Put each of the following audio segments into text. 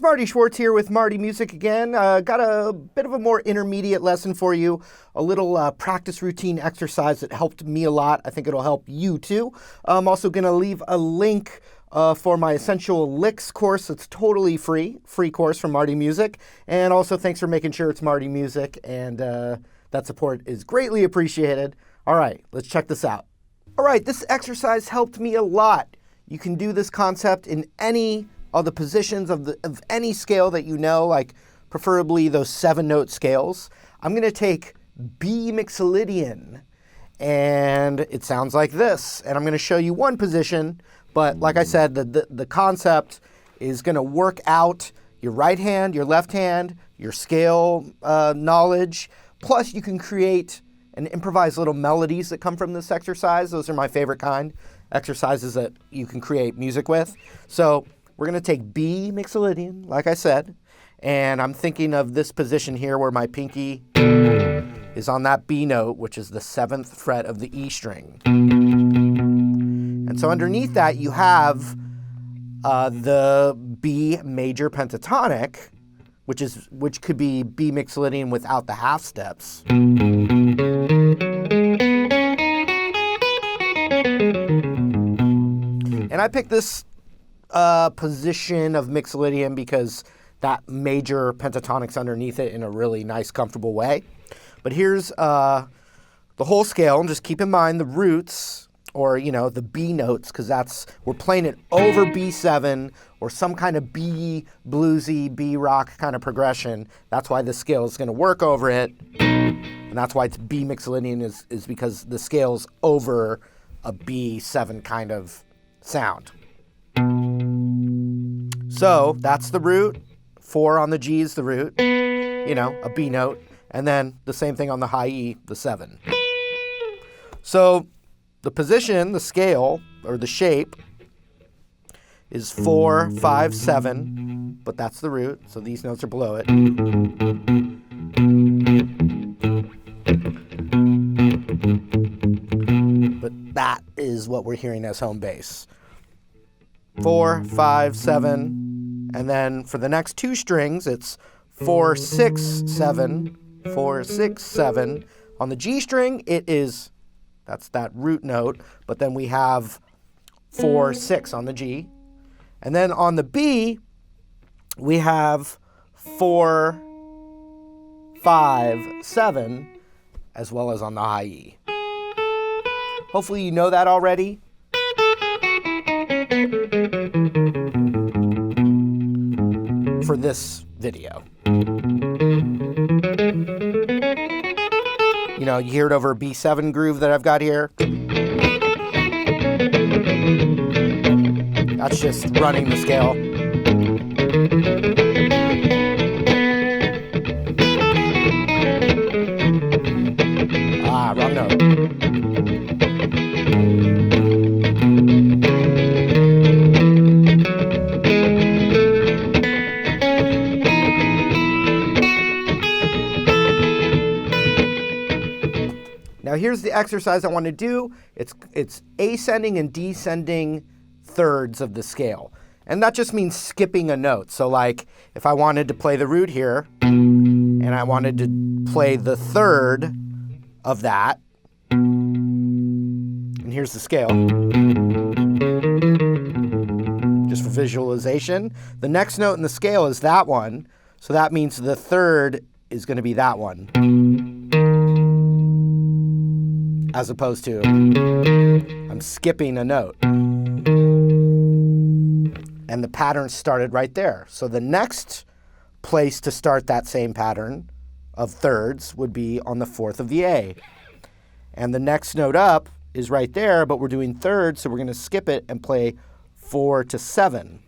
Marty Schwartz here with Marty Music again. Got a bit of a more intermediate lesson for you, a little practice routine exercise that helped me a lot. I think it'll help you too. I'm also going to leave a link for my Essential Licks course. It's totally free course from Marty Music. And also thanks for making sure it's Marty Music, and that support is greatly appreciated. All right, let's check this out. All right, this exercise helped me a lot. You can do this concept in any of the positions of any scale that you know, like preferably those 7-note scales. I'm going to take B Mixolydian, and it sounds like this. And I'm going to show you one position, but like I said, the concept is going to work out your right hand, your left hand, your scale knowledge. Plus, you can create and improvise little melodies that come from this exercise. Those are my favorite kind, exercises that you can create music with. So we're going to take B Mixolydian, like I said, and I'm thinking of this position here where my pinky is on that B note, which is the 7th fret of the E string. And so underneath that, you have the B major pentatonic, which could be B Mixolydian without the half steps. And I picked this position of Mixolydian because that major pentatonic's underneath it in a really nice, comfortable way. But here's the whole scale, and just keep in mind the roots, or the B notes, because we're playing it over B7 or some kind of B bluesy, B rock kind of progression. That's why the scale is going to work over it, and that's why it's B Mixolydian is because the scale's over a B7 kind of sound. So that's the root. 4 on the G is the root, a B note. And then the same thing on the high E, the 7. So the position, the scale, or the shape is 4, 5, 7, but that's the root, so these notes are below it. But that is what we're hearing as home bass. 4, 5, 7, and then for the next 2 strings, it's 4, 6, 7, 4, 6, 7. On the G string, that's that root note, but then we have 4, 6 on the G. And then on the B, we have 4, 5, 7, as well as on the high E. Hopefully you know that already. For this video. You hear it over a B7 groove that I've got here. That's just running the scale. Wrong note. Now here's the exercise I want to do. It's ascending and descending thirds of the scale. And that just means skipping a note. So like if I wanted to play the root here, and I wanted to play the third of that, and here's the scale. Just for visualization. The next note in the scale is that one. So that means the third is going to be that one. As opposed to, I'm skipping a note. And the pattern started right there. So the next place to start that same pattern of thirds would be on the 4th of the A. And the next note up is right there, but we're doing thirds, so we're going to skip it and play 4 to 7.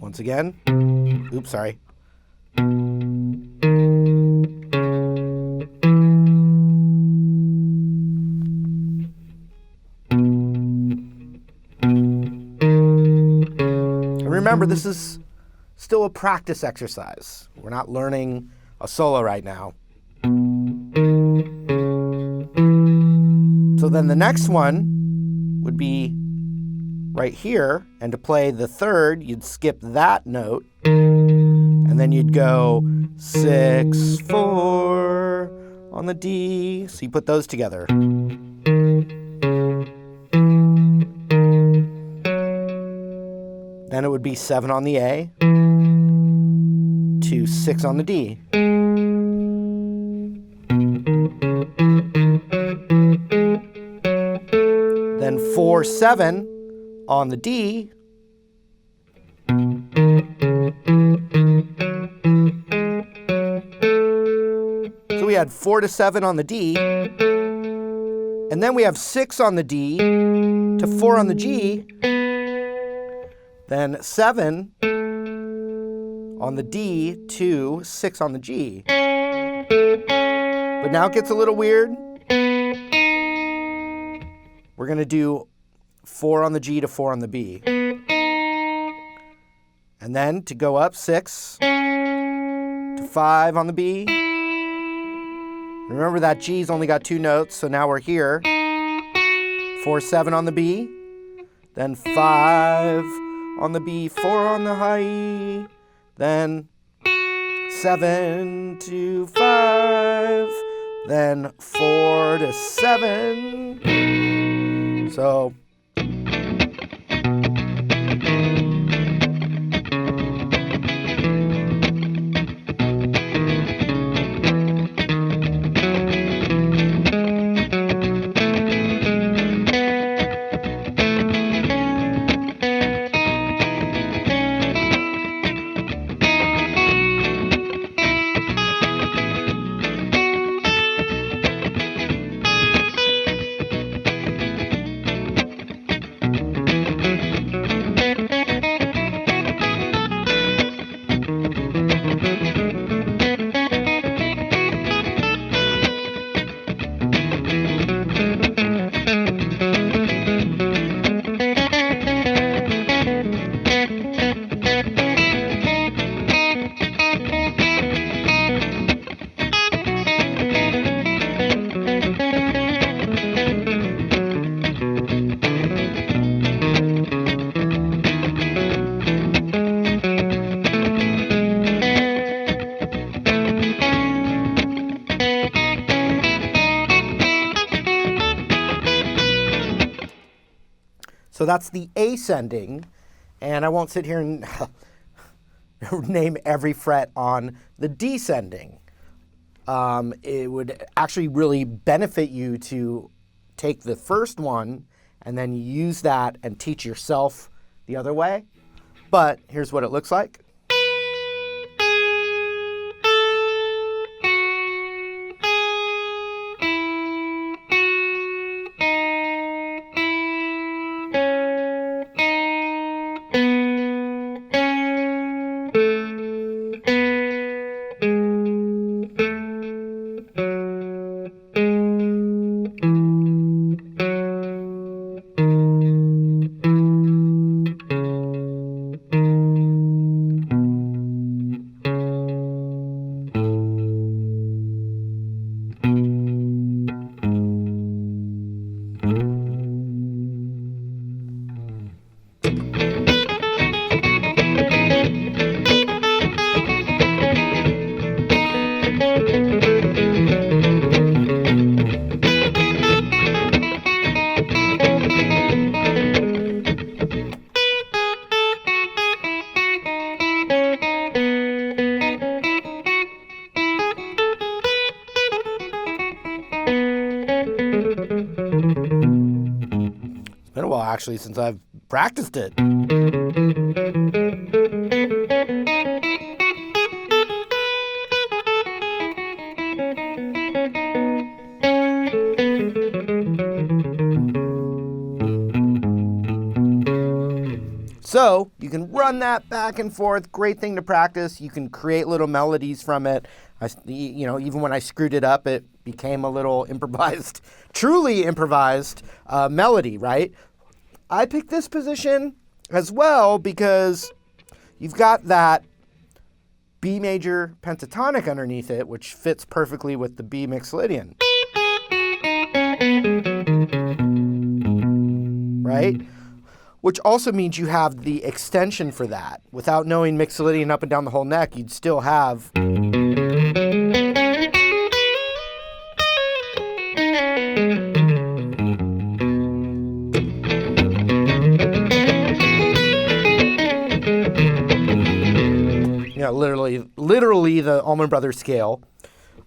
Once again. Oops, sorry. Remember, this is still a practice exercise. We're not learning a solo right now. So then the next one would be right here, and to play the third, you'd skip that note, and then you'd go 6, 4 on the D. So you put those together. Then it would be 7 on the A to 6 on the D. Then 4, 7 on the D. So we had 4 to 7 on the D. And then we have 6 on the D to 4 on the G. Then 7 on the D to 6 on the G. But now it gets a little weird. We're going to do 4 on the G to 4 on the B. And then to go up 6 to 5 on the B. Remember that G's only got 2 notes, so now we're here. 4, 7 on the B. Then 5 on the B, 4 on the high E. Then 7 to 5. Then 4 to 7. So So that's the ascending, and I won't sit here and name every fret on the descending. It would actually really benefit you to take the first one and then use that and teach yourself the other way. But here's what it looks like. It's been a while, actually, since I've practiced it. So you can run that back and forth. Great thing to practice. You can create little melodies from it. Even when I screwed it up, it became a little improvised, truly improvised melody, right? I picked this position as well because you've got that B major pentatonic underneath it, which fits perfectly with the B Mixolydian. Right? which also means you have the extension for that. Without knowing mixolydian up and down the whole neck, you'd still have... literally the Allman Brothers scale.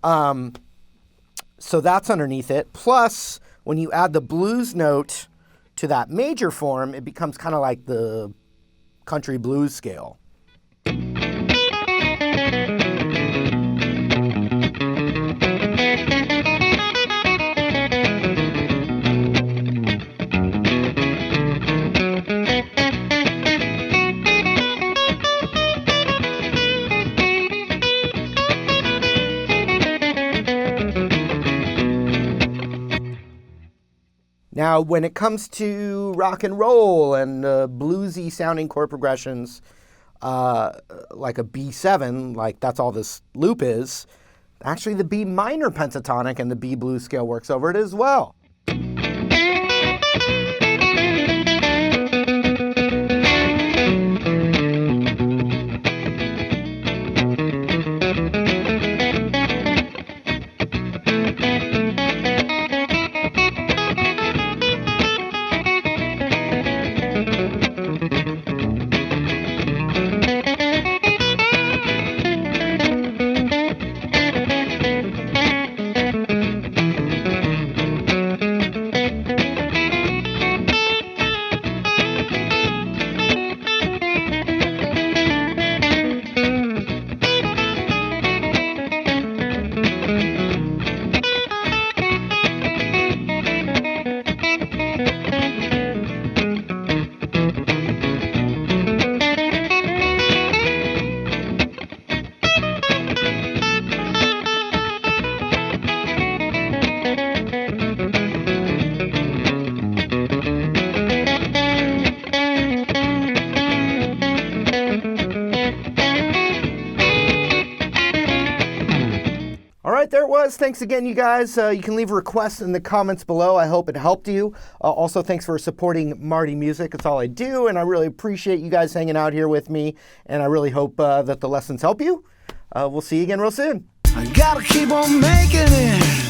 So that's underneath it. Plus, when you add the blues note to that major form, it becomes kind of like the country blues scale. Now, when it comes to rock and roll and bluesy sounding chord progressions, like a B7, like that's all this loop is, actually the B minor pentatonic and the B blues scale works over it as well. There it was. Thanks again, you guys. You can leave a request in the comments below. I hope it helped you. Also, thanks for supporting Marty Music. It's all I do, and I really appreciate you guys hanging out here with me, and I really hope that the lessons help you. We'll see you again real soon. I gotta keep on making it.